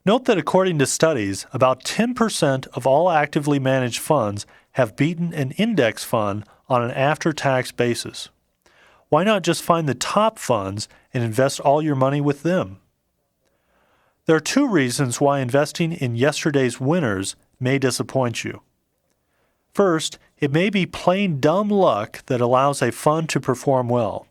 Note that according to studies, about 10% of all actively managed funds have beaten an index fund on an after-tax basis. Why not just find the top funds and invest all your money with them? There are two reasons why investing in yesterday's winners may disappoint you. First, it may be plain dumb luck that allows a fund to perform well.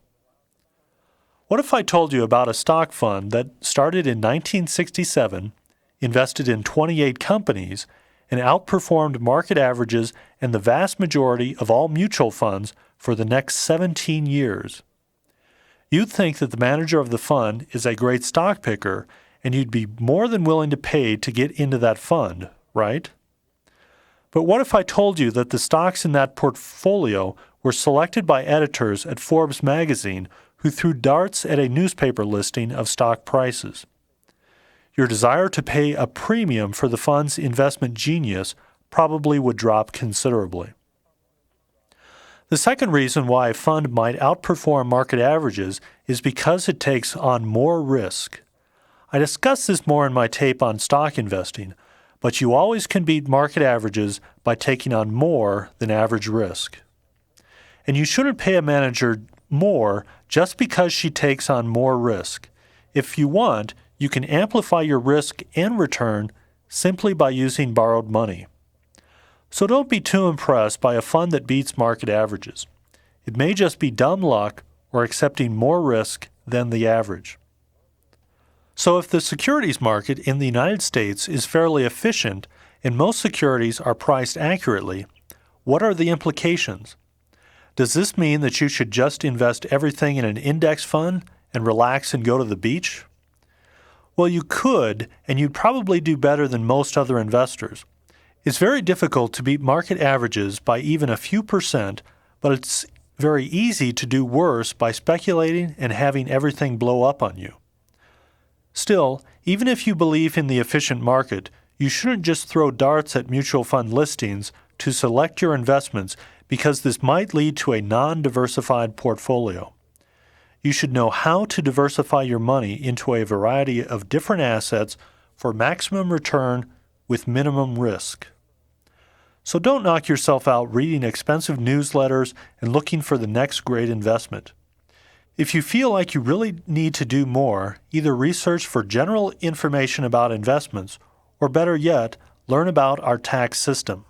What if I told you about a stock fund that started in 1967, invested in 28 companies, and outperformed market averages and the vast majority of all mutual funds for the next 17 years? You'd think that the manager of the fund is a great stock picker, and you'd be more than willing to pay to get into that fund, right? But what if I told you that the stocks in that portfolio were selected by editors at Forbes magazine who threw darts at a newspaper listing of stock prices? Your desire to pay a premium for the fund's investment genius probably would drop considerably. The second reason why a fund might outperform market averages is because it takes on more risk. I discuss this more in my tape on stock investing, but you always can beat market averages by taking on more than average risk. And you shouldn't pay a manager more just because she takes on more risk. If you want, you can amplify your risk and return simply by using borrowed money. So don't be too impressed by a fund that beats market averages. It may just be dumb luck or accepting more risk than the average. So if the securities market in the United States is fairly efficient and most securities are priced accurately, what are the implications? Does this mean that you should just invest everything in an index fund and relax and go to the beach? Well, you could, and you'd probably do better than most other investors. It's very difficult to beat market averages by even a few percent, but it's very easy to do worse by speculating and having everything blow up on you. Still, even if you believe in the efficient market, you shouldn't just throw darts at mutual fund listings to select your investments because this might lead to a non-diversified portfolio. You should know how to diversify your money into a variety of different assets for maximum return with minimum risk. So don't knock yourself out reading expensive newsletters and looking for the next great investment. If you feel like you really need to do more, either research for general information about investments, or better yet, learn about our tax system.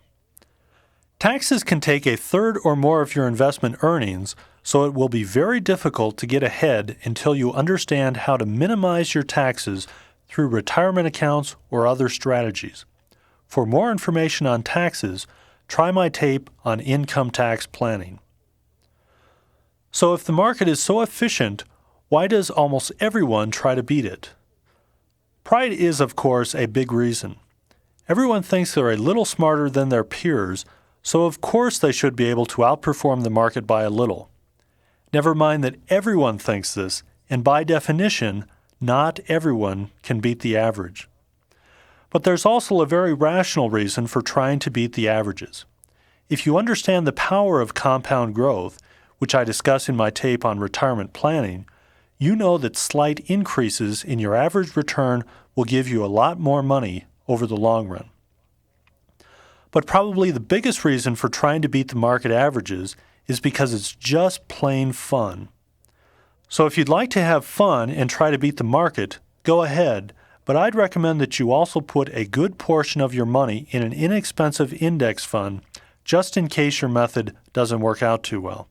Taxes can take a third or more of your investment earnings, so it will be very difficult to get ahead until you understand how to minimize your taxes through retirement accounts or other strategies. For more information on taxes, try my tape on income tax planning. So if the market is so efficient, why does almost everyone try to beat it? Pride is, of course, a big reason. Everyone thinks they're a little smarter than their peers, so of course they should be able to outperform the market by a little. Never mind that everyone thinks this, and by definition, not everyone can beat the average. But there's also a very rational reason for trying to beat the averages. If you understand the power of compound growth, which I discuss in my tape on retirement planning, you know that slight increases in your average return will give you a lot more money over the long run. But probably the biggest reason for trying to beat the market averages is because it's just plain fun. So if you'd like to have fun and try to beat the market, go ahead, but I'd recommend that you also put a good portion of your money in an inexpensive index fund just in case your method doesn't work out too well.